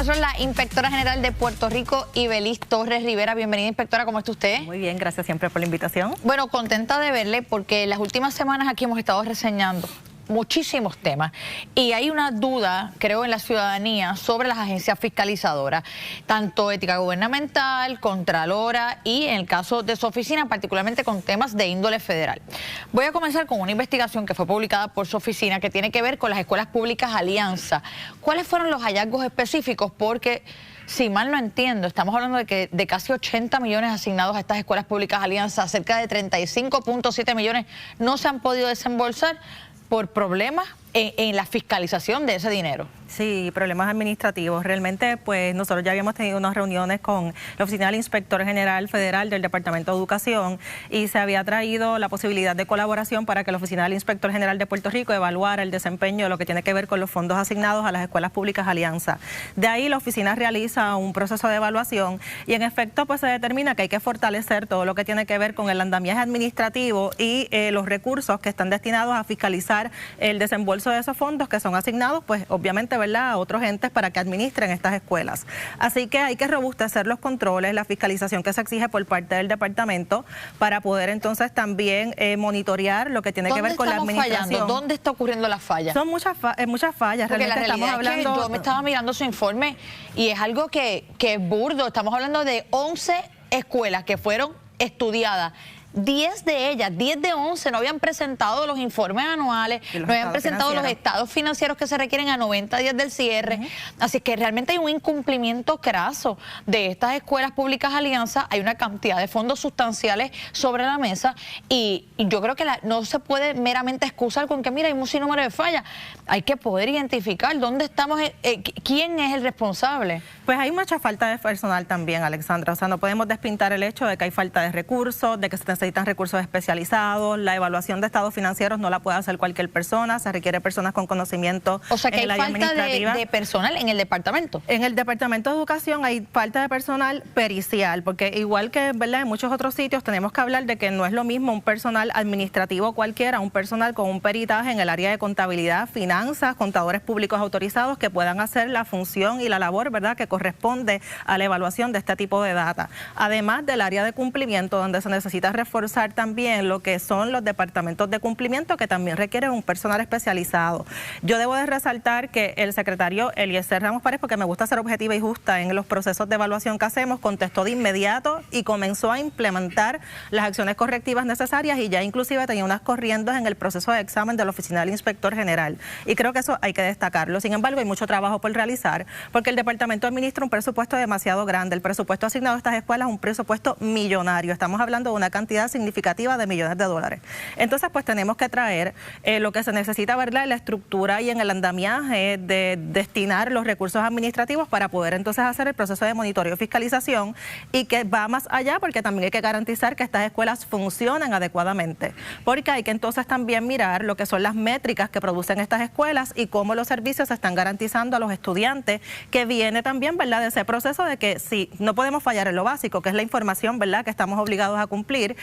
nosotros la inspectora general de Puerto Rico, Ibelis Torres Rivera. Bienvenida, inspectora, ¿cómo está usted? Muy bien, gracias siempre por la invitación. Bueno, contenta de verle porque las últimas semanas aquí hemos estado reseñando muchísimos temas y hay una duda, creo, en la ciudadanía sobre las agencias fiscalizadoras, tanto ética gubernamental, contralora y en el caso de su oficina, particularmente con temas de índole federal. Voy a comenzar con una investigación que fue publicada por su oficina que tiene que ver con las escuelas públicas Alianza. ¿Cuáles fueron los hallazgos específicos? Porque si mal no entiendo, estamos hablando de casi 80 millones asignados a estas escuelas públicas Alianza, cerca de 35.7 millones no se han podido desembolsar por problemas en la fiscalización de ese dinero. Sí, problemas administrativos. Realmente, pues nosotros ya habíamos tenido unas reuniones con la Oficina del Inspector General Federal del Departamento de Educación y se había traído la posibilidad de colaboración para que la Oficina del Inspector General de Puerto Rico evaluara el desempeño de lo que tiene que ver con los fondos asignados a las escuelas públicas Alianza. De ahí la oficina realiza un proceso de evaluación y en efecto pues se determina que hay que fortalecer todo lo que tiene que ver con el andamiaje administrativo y los recursos que están destinados a fiscalizar el desembolso de esos fondos que son asignados, pues obviamente, ¿verdad?, a otros entes para que administren estas escuelas. Así que hay que robustecer los controles, la fiscalización que se exige por parte del departamento para poder entonces también monitorear lo que tiene que ver con la administración. Fallando? ¿Dónde está ocurriendo las fallas? Son muchas fallas. Porque realmente la realidad estamos hablando... es que yo me estaba mirando su informe y es algo que es burdo. Estamos hablando de 11 escuelas que fueron estudiadas. 10 de ellas, 10 de 11 no habían presentado los informes anuales, no habían presentado los estados financieros que se requieren a 90 días del cierre. Así que realmente hay un incumplimiento craso de estas escuelas públicas Alianza. Hay una cantidad de fondos sustanciales sobre la mesa y yo creo que no se puede meramente excusar con que mira, hay un sinnúmero de fallas. Hay que poder identificar dónde estamos, quién es el responsable. Pues hay mucha falta de personal también, Alexandra. O sea, no podemos despintar el hecho de que hay falta de recursos, de que se necesitan recursos especializados. La evaluación de estados financieros no la puede hacer cualquier persona, se requiere personas con conocimiento. O sea que hay falta de personal en el departamento. En el Departamento de Educación hay falta de personal pericial, porque igual que, ¿verdad?, en muchos otros sitios tenemos que hablar de que no es lo mismo un personal administrativo cualquiera, un personal con un peritaje en el área de contabilidad, finanzas, contadores públicos autorizados que puedan hacer la función y la labor, ¿verdad?, que corresponde a la evaluación de este tipo de data. Además del área de cumplimiento, donde se necesita reforzar también lo que son los departamentos de cumplimiento, que también requieren un personal especializado. Yo debo de resaltar que el secretario Eliezer Ramos Párez, porque me gusta ser objetiva y justa en los procesos de evaluación que hacemos, contestó de inmediato y comenzó a implementar las acciones correctivas necesarias y ya inclusive tenía unas corriendo en el proceso de examen de la Oficina del Inspector General. Y creo que eso hay que destacarlo. Sin embargo, hay mucho trabajo por realizar, porque el departamento administra un presupuesto demasiado grande. El presupuesto asignado a estas escuelas es un presupuesto millonario. Estamos hablando de una cantidad significativa de millones de dólares. Entonces, pues tenemos que traer lo que se necesita, ¿verdad?, en la estructura y en el andamiaje de destinar los recursos administrativos para poder entonces hacer el proceso de monitoreo y fiscalización y que va más allá, porque también hay que garantizar que estas escuelas funcionen adecuadamente, porque hay que entonces también mirar lo que son las métricas que producen estas escuelas y cómo los servicios se están garantizando a los estudiantes, que viene también, ¿verdad?, de ese proceso de que si no podemos fallar en lo básico, que es la información, ¿verdad?, que estamos obligados a cumplir,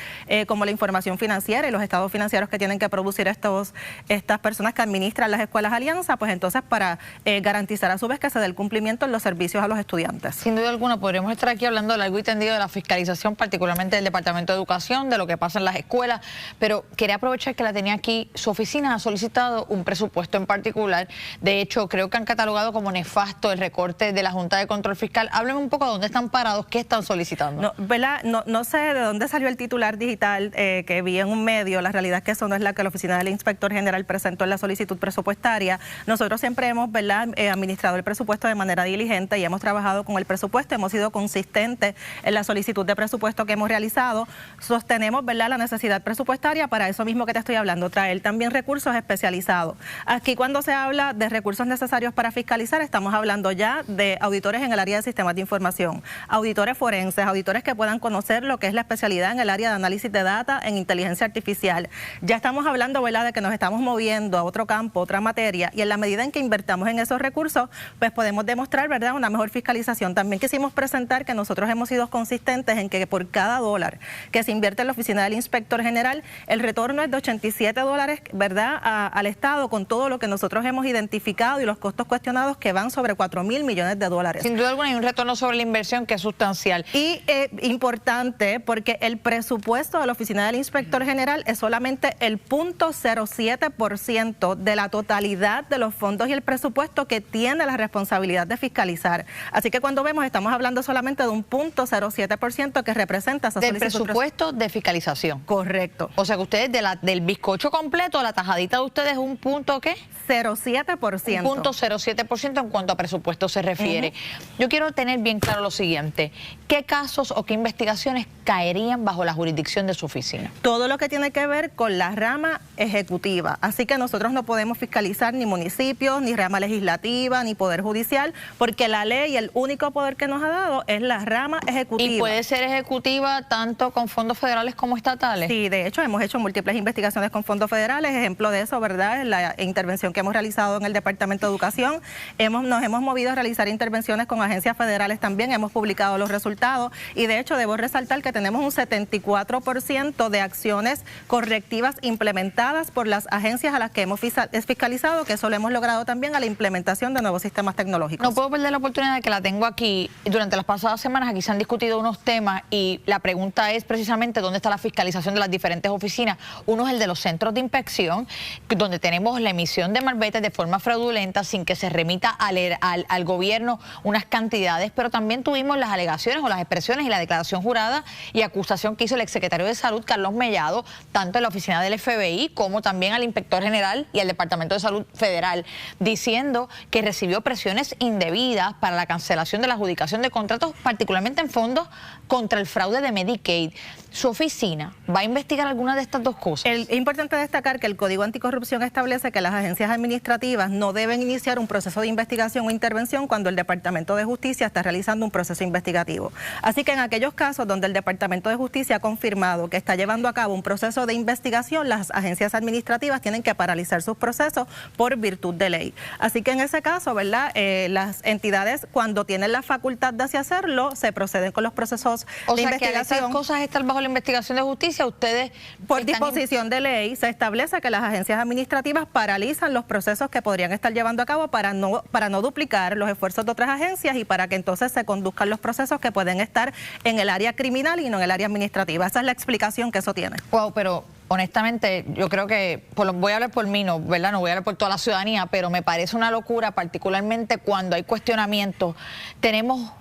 como la información financiera y los estados financieros que tienen que producir estas personas que administran las escuelas Alianza, pues entonces para garantizar a su vez que se dé el cumplimiento en los servicios a los estudiantes. Sin duda alguna podríamos estar aquí hablando largo y tendido de la fiscalización, particularmente del Departamento de Educación, de lo que pasa en las escuelas, pero quería aprovechar que la tenía aquí. Su oficina ha solicitado un presupuesto en particular. De hecho, creo que han catalogado como nefasto el recorte de la Junta de Control Fiscal. Hábleme un poco de dónde están parados, qué están solicitando. No, ¿verdad? No sé de dónde salió el titular digital que vi en un medio. La realidad es que eso no es la que la Oficina del Inspector General presentó en la solicitud presupuestaria. Nosotros siempre hemos, ¿verdad?, administrado el presupuesto de manera diligente y hemos trabajado con el presupuesto, hemos sido consistentes en la solicitud de presupuesto que hemos realizado. Sostenemos, ¿verdad?, la necesidad presupuestaria para eso mismo que te estoy hablando, traer también recursos especializados. Aquí cuando se habla de recursos necesarios para fiscalizar, estamos hablando ya de auditores en el área de sistemas de información, auditores forenses, auditores que puedan conocer lo que es la especialidad en el área de análisis de data, en inteligencia artificial. Ya estamos hablando, ¿verdad?, de que nos estamos moviendo a otro campo, otra materia, y en la medida en que invertamos en esos recursos, pues podemos demostrar, ¿verdad?, una mejor fiscalización. También quisimos presentar que nosotros hemos sido consistentes en que por cada dólar que se invierte en la oficina del inspector general, el retorno es de $87, ¿verdad?, al Estado, con todo lo que nosotros hemos identificado y los costos cuestionados que van sobre $4.000 millones. Sin duda alguna hay un retorno sobre la inversión que es sustancial. Y importante, porque el presupuesto de la oficina del inspector general es solamente el 0.07% de la totalidad de los fondos y el presupuesto que tiene la responsabilidad de fiscalizar. Así que cuando vemos, estamos hablando solamente de un 0.07% que representa esa del presupuesto de fiscalización. Correcto. O sea que ustedes del bizcocho completo, la tajadita de ustedes es un punto ¿qué? 0.07%. Un 0.07% en cuanto a presupuesto se refiere. Yo quiero tener bien claro lo siguiente. ¿Qué casos o qué investigaciones caerían bajo la jurisdicción de su oficina? Todo lo que tiene que ver con la rama ejecutiva. Así que nosotros no podemos fiscalizar ni municipios, ni rama legislativa, ni poder judicial, porque la ley, el único poder que nos ha dado es la rama ejecutiva. ¿Y puede ser ejecutiva tanto con fondos federales como estatales? Sí, de hecho hemos hecho múltiples investigaciones con fondos federales. Ejemplo de eso, ¿verdad?, es la intervención que hemos realizado en el Departamento de Educación. Nos hemos movido a realizar intervenciones con agencias federales también, hemos publicado los resultados y de hecho debo resaltar que tenemos un 74% de acciones correctivas implementadas por las agencias a las que hemos fiscalizado, que eso lo hemos logrado también a la implementación de nuevos sistemas tecnológicos. No puedo perder la oportunidad de que la tengo aquí. Durante las pasadas semanas aquí se han discutido unos temas y la pregunta es precisamente dónde está la fiscalización de las diferentes oficinas. Uno es el de los centros de inspección, donde tenemos la emisión de malbetes de forma fraudulenta sin que se remita al gobierno unas cantidades, pero también tuvimos las alegaciones o las expresiones y la declaración jurada y acusación que hizo el exsecretario de Salud, Carlos Mellado, tanto en la oficina del FBI como también al inspector general y al Departamento de Salud Federal, diciendo que recibió presiones indebidas para la cancelación de la adjudicación de contratos, particularmente en fondos contra el fraude de Medicaid. ¿Su oficina va a investigar alguna de estas dos cosas? Es importante destacar que el Código Anticorrupción establece que las agencias administrativas no deben iniciar un proceso de investigación o intervención cuando el Departamento de Justicia está realizando un proceso investigativo. Así que en aquellos casos donde el Departamento de Justicia ha confirmado que está llevando a cabo un proceso de investigación, las agencias administrativas tienen que paralizar sus procesos por virtud de ley. Así que en ese caso, ¿verdad?, las entidades, cuando tienen la facultad de así hacerlo, se proceden con los procesos de investigación. Que esas cosas están bajo la investigación de justicia, ustedes... Por disposición de ley se establece que las agencias administrativas paralizan los procesos que podrían estar llevando a cabo para no duplicar los esfuerzos de otras agencias y para que entonces se conduzcan los procesos que pueden estar en el área criminal y no en el área administrativa. Esa es la explicación que eso tiene. Wow, pero honestamente yo creo que, voy a hablar por mí, no, ¿verdad?, no voy a hablar por toda la ciudadanía, pero me parece una locura, particularmente cuando hay cuestionamientos. Tenemos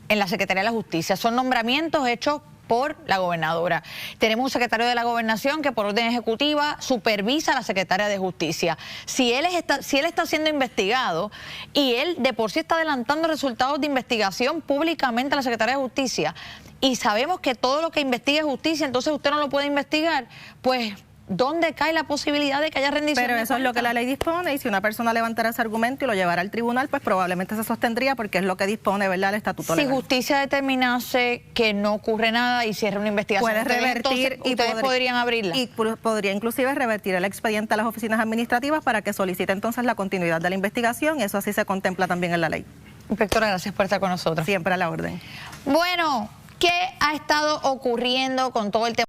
en la Secretaría de la Justicia, son nombramientos hechos por la gobernadora. Tenemos un secretario de la Gobernación que por orden ejecutiva supervisa a la secretaria de Justicia. Si él está siendo investigado y él de por sí está adelantando resultados de investigación públicamente a la secretaria de Justicia y sabemos que todo lo que investiga es justicia, entonces usted no lo puede investigar, pues... ¿dónde cae la posibilidad de que haya rendición? Pero eso es lo que la ley dispone y si una persona levantara ese argumento y lo llevara al tribunal, pues probablemente se sostendría porque es lo que dispone, ¿verdad?, el estatuto legal. Si justicia determinase que no ocurre nada y cierra una investigación, puede revertir y ustedes podrían abrirla. Y podría inclusive revertir el expediente a las oficinas administrativas para que solicite entonces la continuidad de la investigación y eso así se contempla también en la ley. Inspectora, gracias por estar con nosotros. Siempre a la orden. Bueno, ¿qué ha estado ocurriendo con todo el tema?